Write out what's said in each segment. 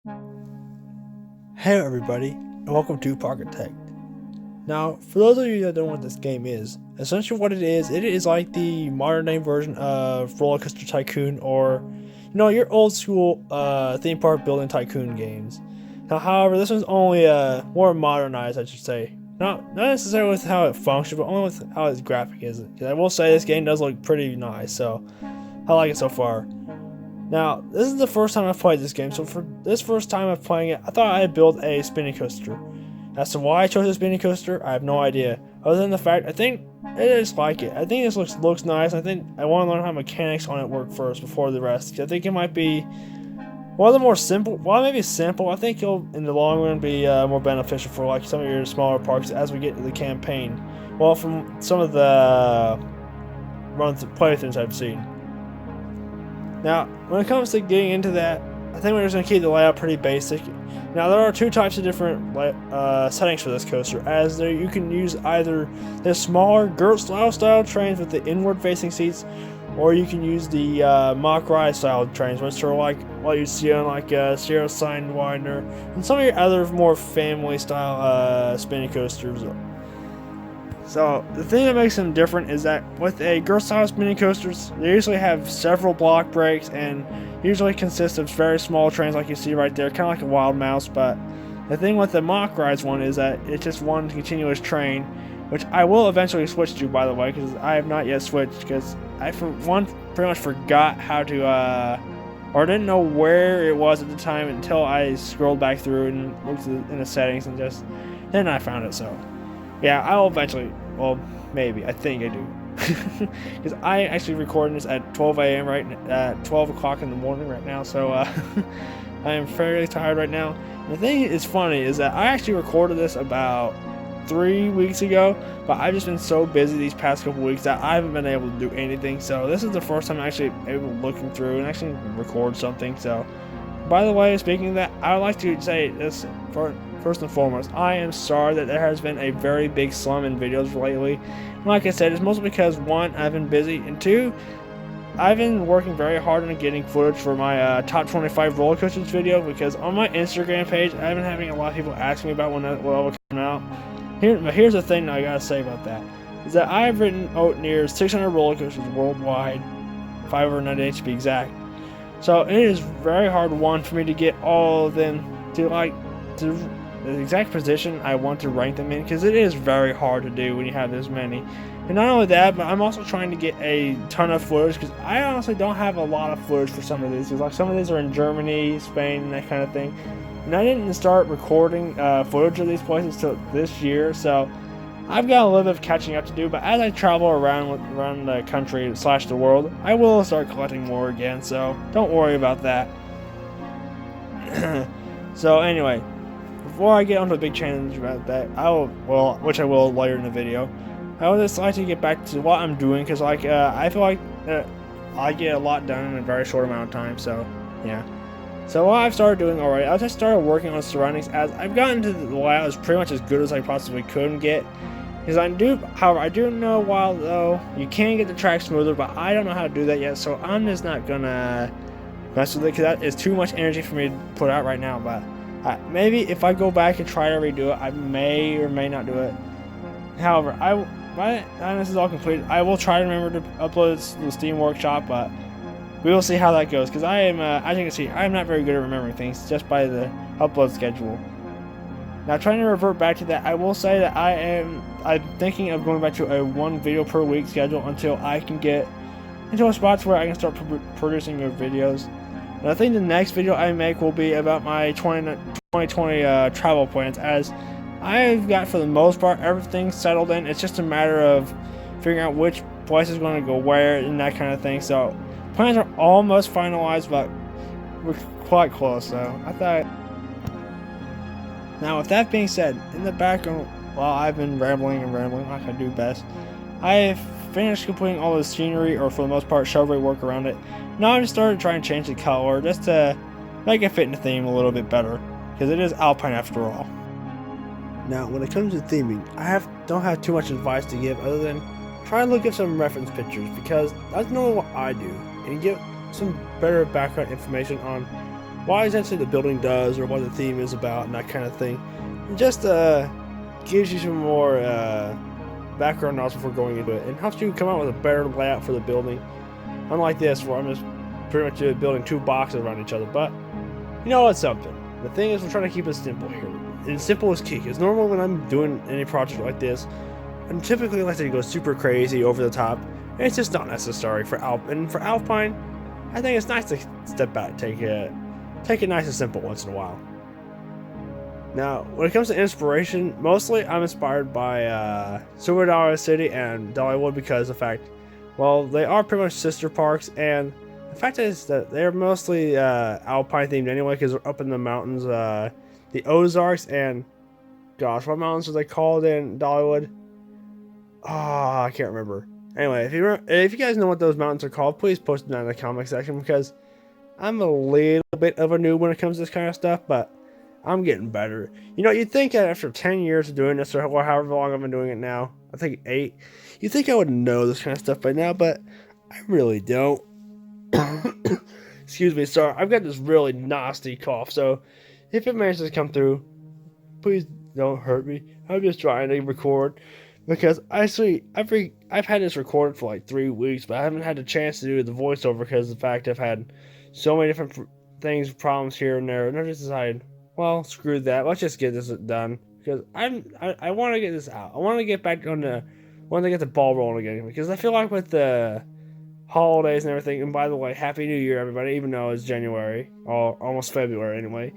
Hey everybody, and welcome to Parkitect. Now, for those of you that don't know what this game is, essentially what it is like the modern day version of Roller Coaster Tycoon or, your old school theme park building tycoon games. Now, however, this one's only more modernized, I should say. Not necessarily with how it functions, but only with how its graphic is. Because I will say this game does look pretty nice, so I like it so far. Now, this is the first time I've played this game, so for this first time of playing it, I thought I'd build a spinning coaster. As to why I chose a spinning coaster, I have no idea. Other than the fact, I think I just like it. I think this looks nice. I think I want to learn how mechanics on it work first before the rest. I think it might be one of the more simple. Well, maybe simple. I think it'll, in the long run, be more beneficial for like some of your smaller parks as we get into the campaign. Well, from some of the playthroughs I've seen. Now, when it comes to getting into that, I think we're just going to keep the layout pretty basic. Now, there are two types of different settings for this coaster, as you can use either the smaller Gert-style trains with the inward-facing seats, or you can use the Mack style trains, which are like what you see on like Sierra Sidewinder and some of your other more family-style spinning coasters. So, the thing that makes them different is that with a Gert-style spinning coasters, they usually have several block breaks and usually consist of very small trains like you see right there, kind of like a Wild Mouse. But the thing with the Mack Rides one is that it's just one continuous train, which I will eventually switch to, by the way, because I have not yet switched, because I, for one, pretty much forgot how to, or didn't know where it was at the time until I scrolled back through and looked in the settings and then I found it, so. Yeah, I will eventually, well, maybe, I think I do. Because I actually recording this at 12 a.m. at 12 o'clock in the morning right now, so I am fairly tired right now. And the thing is funny is that I actually recorded this about 3 weeks ago, but I've just been so busy these past couple weeks that I haven't been able to do anything. So this is the first time I'm actually able to looking through and actually record something. So, by the way, speaking of that, I would like to say this first and foremost, I am sorry that there has been a very big slump in videos lately. Like I said, it's mostly because, one, I've been busy, and two, I've been working very hard on getting footage for my top 25 roller coasters video, because on my Instagram page, I've been having a lot of people ask me about when that will come out. Here's the thing I gotta say about that, is that I have ridden near 600 roller coasters worldwide, 598 to be exact. So it is very hard, one, for me to get all of them to the exact position I want to rank them in, because it is very hard to do when you have this many. And not only that, but I'm also trying to get a ton of footage, because I honestly don't have a lot of footage for some of these. Like some of these are in Germany, Spain, and that kind of thing. And I didn't start recording footage of these places till this year, so I've got a little bit of catching up to do. But as I travel around the country / the world, I will start collecting more again. So don't worry about that. So anyway, before I get onto a big challenge about that, which I will later in the video, I would just like to get back to what I'm doing, because I feel like I get a lot done in a very short amount of time. So yeah. So what I've started doing already, I just started working on surroundings, as I've gotten to the layout as pretty much as good as I possibly could get. Because however, I do know while though you can get the track smoother, but I don't know how to do that yet. So I'm just not gonna mess with it, because that is too much energy for me to put out right now. But maybe if I go back and try to redo it, I may or may not do it. However, by the time this is all completed, I will try to remember to upload this to the Steam Workshop, but we will see how that goes, because I am, as you can see, I am not very good at remembering things just by the upload schedule. Now, trying to revert back to that, I will say that I'm thinking of going back to a 1 video per week schedule until I can get into a spot where I can start producing your videos. And I think the next video I make will be about my 2020 travel plans, as I've got, for the most part, everything settled in. It's just a matter of figuring out which place is going to go where and that kind of thing. So plans are almost finalized, but we're quite close. So I thought. Now, with that being said, in the background, while I've been rambling like I do best, I have finished completing all the scenery, or for the most part, shovelry work around it. Now I just started trying to change the color just to make it fit in the theme a little bit better, because it is Alpine after all. Now, when it comes to theming, I don't have too much advice to give other than try to look at some reference pictures, because that's normally what I do, and get some better background information on why exactly the building does or what the theme is about and that kind of thing. It just gives you some more background knowledge before going into it and helps you come out with a better layout for the building. Unlike this, where I'm just pretty much building two boxes around each other. But you know, it's something. The thing is, we're trying to keep it simple here. And simple is key. Because normally when I'm doing any project like this, I'm typically like to go super crazy, over the top. And it's just not necessary for Alpine. I think it's nice to step back, take it nice and simple once in a while. Now, when it comes to inspiration, mostly I'm inspired by Silver Dollar City and Dollywood because of the fact, well, they are pretty much sister parks, and the fact is that they're mostly Alpine themed anyway because they're up in the mountains, the Ozarks, and gosh, what mountains are they called in Dollywood? I can't remember. Anyway, if you guys know what those mountains are called, please post them down in the comment section because I'm a little bit of a noob when it comes to this kind of stuff, but I'm getting better. You know, you'd think that after 10 years of doing this, or however long I've been doing it now, I think 8, you'd think I would know this kind of stuff by now, but I really don't. Excuse me, sorry, I've got this really nasty cough, so if it manages to come through, please don't hurt me. I'm just trying to record, because actually, I've had this recorded for like 3 weeks, but I haven't had the chance to do the voiceover because of the fact I've had so many different problems here and there, and I just decided, well, screw that. Let's just get this done because I want to get this out. I want to get back on the, want to get the ball rolling again because I feel like with the holidays and everything. And by the way, Happy New Year, everybody. Even though it's January or almost February anyway.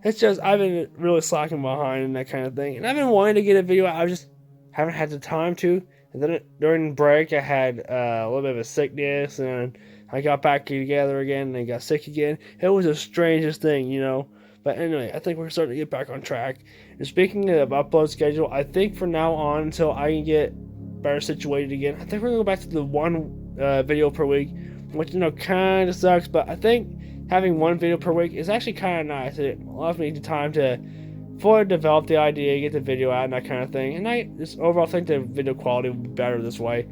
It's just I've been really slacking behind and that kind of thing, and I've been wanting to get a video out. I just haven't had the time to. And then during break, I had a little bit of a sickness, and I got back together again and got sick again. It was the strangest thing, you know. But anyway, I think we're starting to get back on track. And speaking of upload schedule, I think from now on until I can get better situated again, I think we're gonna go back to the one video per week, which you know kind of sucks. But I think having one video per week is actually kind of nice. It allows me the time to fully develop the idea, get the video out, and that kind of thing. And I just overall think the video quality will be better this way.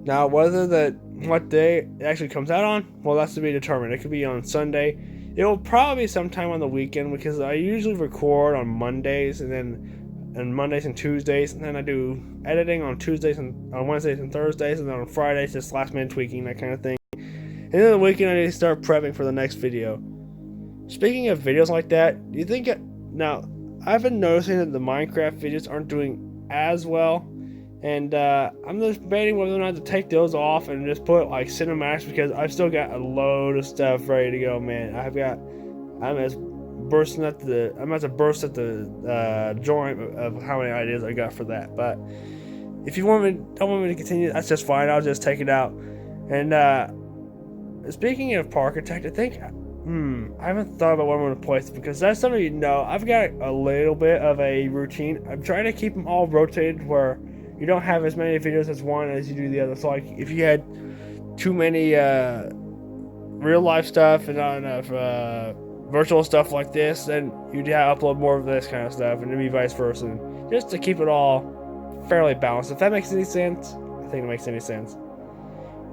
Now, what day it actually comes out on, well, that's to be determined. It could be on Sunday. It'll probably be sometime on the weekend because I usually record on Mondays and Mondays and Tuesdays, and then I do editing on Tuesdays and on Wednesdays and Thursdays, and then on Fridays just last minute tweaking, that kind of thing. And then the weekend I need to start prepping for the next video. Speaking of videos like that, do you think now I've been noticing that the Minecraft videos aren't doing as well, and I'm just debating whether or not to take those off and just put like cinematics because I've still got a load of stuff ready to go, man. I'm as bursting at the I'm about to burst at the joint of how many ideas I got for that. But if you don't want me to continue, that's just fine. I'll just take it out. And speaking of Parkitect, I think I haven't thought about what I'm going to place because that's something you know. I've got a little bit of a routine. I'm trying to keep them all rotated where you don't have as many videos as one as you do the other. So like if you had too many real life stuff and not enough virtual stuff like this, then you'd upload more of this kind of stuff, and it'd be vice versa, just to keep it all fairly balanced. If that makes any sense, I think it makes any sense.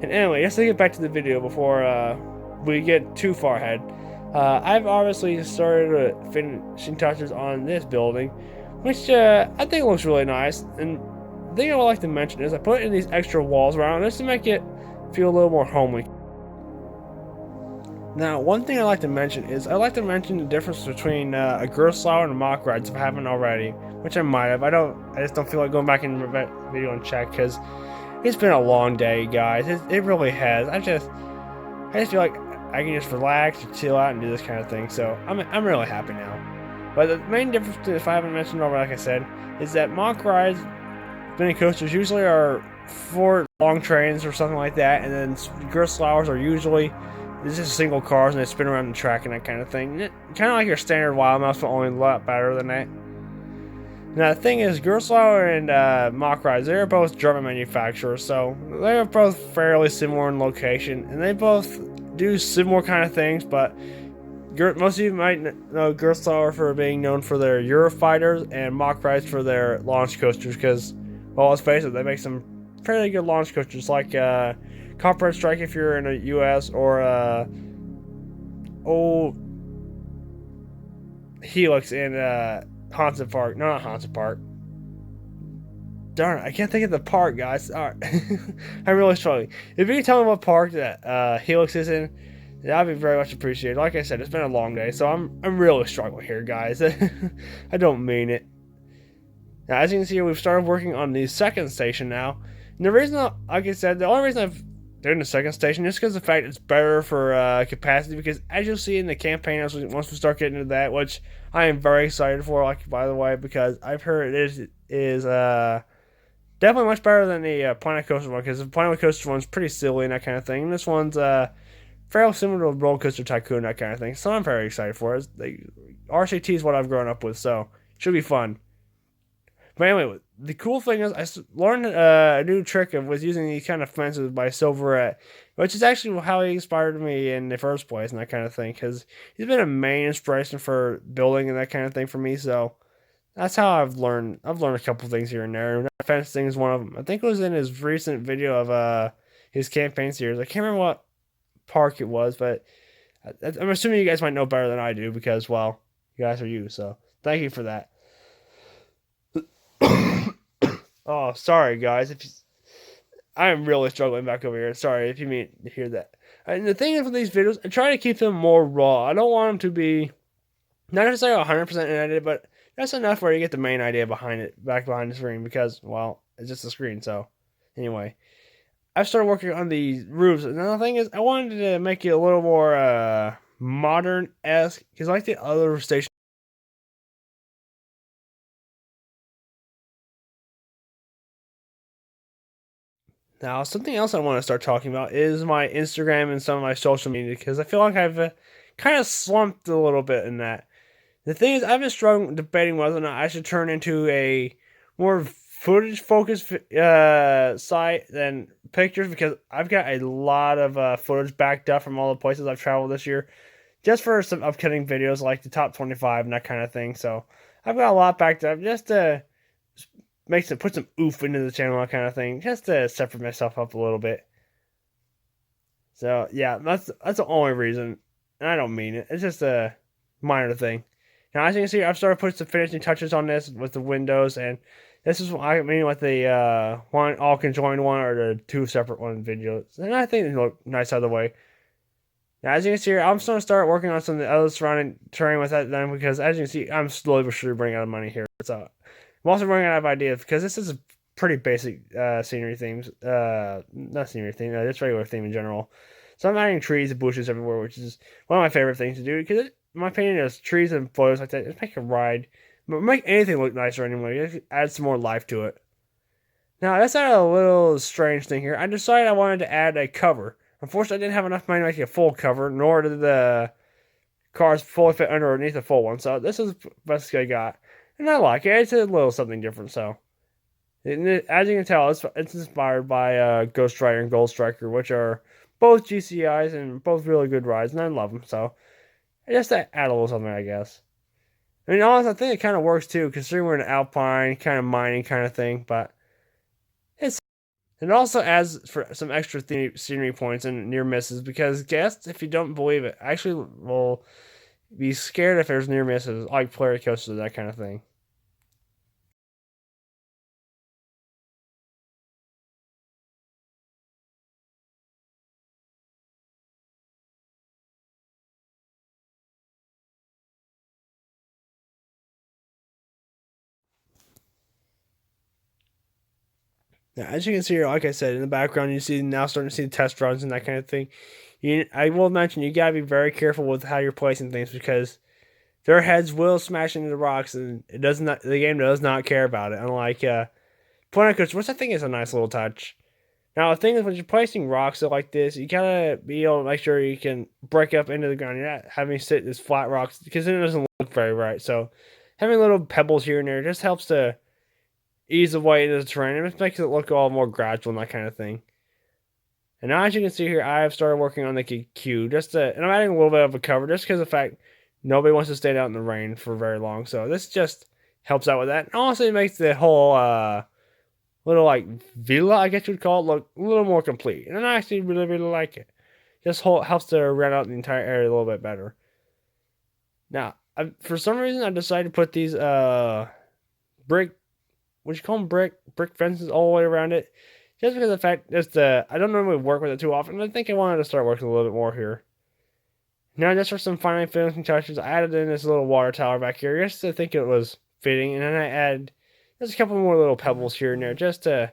And anyway, just to get back to the video before we get too far ahead, I've obviously started finishing touches on this building, which I think looks really nice. And the thing I would like to mention is I put in these extra walls around just to make it feel a little more homely. Now, one thing I like to mention is I like to mention the difference between a Gerstlauer and a Mack rides if I haven't already, which I might have. I just don't feel like going back in the video and check because it's been a long day, guys. It really has. I just feel like I can just relax, chill out, and do this kind of thing. So I'm really happy now. But the main difference, if I haven't mentioned already, like I said, is that Mack rides, spinning coasters usually are for long trains or something like that, and then Gerstlauers are usually just single cars and they spin around the track and that kind of thing. Kind of like your standard Wild Mouse, but only a lot better than that. Now the thing is, Gerstlauer and Mack rides, they're both German manufacturers, so they're both fairly similar in location, and they both do similar kind of things. But most of you might know Gerstlauer for being known for their Eurofighters and Mack rides for their launch coasters, because, well, let's face it, they make some fairly good launch coasters, like Copperhead Strike if you're in the US, or old Helix in Haunted Park. No, not Haunted Park. Darn it, I can't think of the park, guys. All right. I'm really struggling. If you can tell me what park that Helix is in, that'd be very much appreciated. Like I said, it's been a long day, so I'm really struggling here, guys. I don't mean it. Now, as you can see, we've started working on the second station now. And the reason, like I said, the only reason I've done the second station is because of the fact it's better for capacity. Because as you'll see in the campaign, once we start getting into that, which I am very excited for, like by the way, because I've heard it is definitely much better than the Planet Coaster one. Because the Planet Coaster one's pretty silly and that kind of thing. And this one's fairly similar to Roller Coaster Tycoon and that kind of thing. So I'm very excited for it. RCT is what I've grown up with, so it should be fun. But anyway, the cool thing is I learned a new trick with using these kind of fences by Silverette, which is actually how he inspired me in the first place and that kind of thing. Because he's been a main inspiration for building and that kind of thing for me. So that's how I've learned. I've learned a couple things here and there. And that fence thing is one of them. I think it was in his recent video of his campaign series. I can't remember what park it was, but I'm assuming you guys might know better than I do because, well, you guys are you. So thank you for that. Oh, sorry guys. I am really struggling back over here. Sorry if you mean to hear that. And the thing is with these videos, I try to keep them more raw. I don't want them to be not necessarily 100% edited, but that's enough where you get the main idea behind it, back behind the screen, because well, it's just a screen. So anyway, I've started working on the roofs. Another thing is, I wanted to make it a little more modern-esque, because like the other stations. Now, something else I want to start talking about is my Instagram and some of my social media because I feel like I've kind of slumped a little bit in that. The thing is, I've been struggling debating whether or not I should turn into a more footage focused site than pictures because I've got a lot of footage backed up from all the places I've traveled this year just for some upcoming videos like the top 25 and that kind of thing. So I've got a lot backed up just to put some oof into the channel, that kind of thing, just to separate myself up a little bit. So yeah, that's the only reason, and I don't mean it. It's just a minor thing. Now, as you can see, I've started putting some finishing touches on this with the windows, and this is what I mean with the one all conjoined one or the two separate one videos, and I think they look nice either way. Now, as you can see here, I'm going to start working on some of the other surrounding terrain with that then because as you can see, I'm slowly but surely running out of money here. So I'm also running out of ideas because this is a pretty basic scenery themes. Not scenery theme, just regular theme in general. So I'm adding trees and bushes everywhere, which is one of my favorite things to do because, in my opinion, is trees and photos like that. Just make a ride, but make anything look nicer anyway. Just add some more life to it. Now, that's not a little strange thing here. I decided I wanted to add a cover. Unfortunately, I didn't have enough money to make a full cover, nor did the cars fully fit underneath the full one. So this is the best I got. And I like it. It's a little something different. So, as you can tell, it's inspired by Ghost Rider and Gold Striker, which are both GCIs and both really good rides, and I love them. So, just to add a little something, I guess. I mean, honestly, I think it kind of works too, considering we're in an alpine, kind of mining kind of thing, but it also adds for some extra scenery points and near misses because guests, if you don't believe it, actually will be scared if there's near misses, like player coasters, that kind of thing. Now, as you can see here, like I said, in the background, you see now starting to see the test runs and that kind of thing. I will mention you gotta be very careful with how you're placing things because their heads will smash into the rocks, and the game does not care about it. Unlike Planet Coaster, which I think is a nice little touch. Now the thing is, when you're placing rocks like this, you gotta be able to make sure you can break up into the ground. You're not having to sit as flat rocks because then it doesn't look very right. So having little pebbles here and there just helps to ease the way into the terrain. It just makes it look all more gradual and that kind of thing. And now, as you can see here, I have started working on the queue and I'm adding a little bit of a cover just because of the fact nobody wants to stand out in the rain for very long. So this just helps out with that. And also, it makes the whole little like villa, I guess you'd call it, look a little more complete. And I actually really, really like it. just helps to round out the entire area a little bit better. Now, for some reason, I decided to put these brick, what you call them, brick fences all the way around it, just because of the fact I don't normally work with it too often. I think I wanted to start working a little bit more here. Now, just for some final finishing touches, I added in this little water tower back here, just to think it was fitting, and then I added just a couple more little pebbles here and there, just to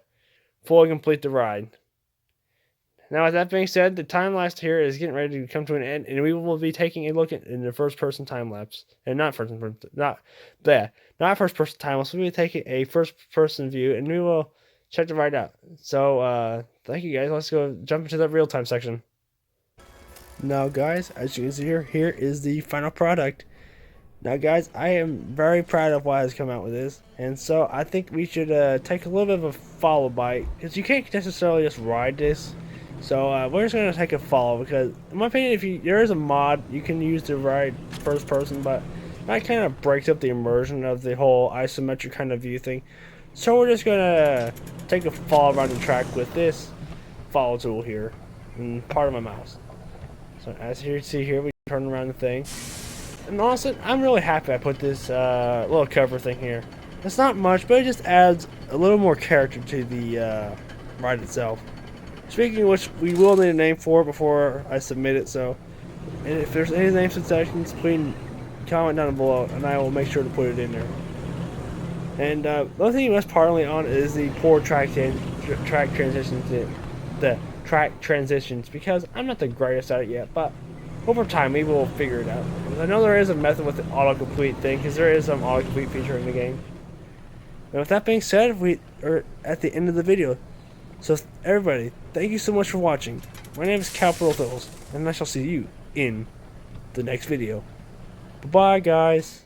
fully complete the ride. Now, with that being said, the time lapse here is getting ready to come to an end, and we will be taking a look in the first-person time lapse, and not first-person time lapse. We'll be taking a first-person view, and we will check the ride out. So, thank you guys. Let's go jump into the real-time section. Now, guys, as you can see here is the final product. Now, guys, I am very proud of what has come out with this, and so I think we should take a little bit of a follow by, because you can't necessarily just ride this. So we're just gonna take a follow, because in my opinion, if there is a mod you can use to ride first person, but that kind of breaks up the immersion of the whole isometric kind of view thing. So we're just gonna take a follow around the track with this follow tool here and part of my mouse. So as you can see here, we turn around the thing, and honestly, I'm really happy I put this little cover thing here. It's not much, but it just adds a little more character to the ride itself. Speaking of which, we will need a name for it before I submit it, so and if there's any name suggestions, please comment down below, and I will make sure to put it in there. And the other thing you must partly on is the poor track transitions, because I'm not the greatest at it yet, but over time we will figure it out. I know there is a method with the autocomplete thing, because there is some autocomplete feature in the game. And with that being said, we are at the end of the video. So everybody, thank you so much for watching. My name is Capital Thills, and I shall see you in the next video. Bye-bye, guys.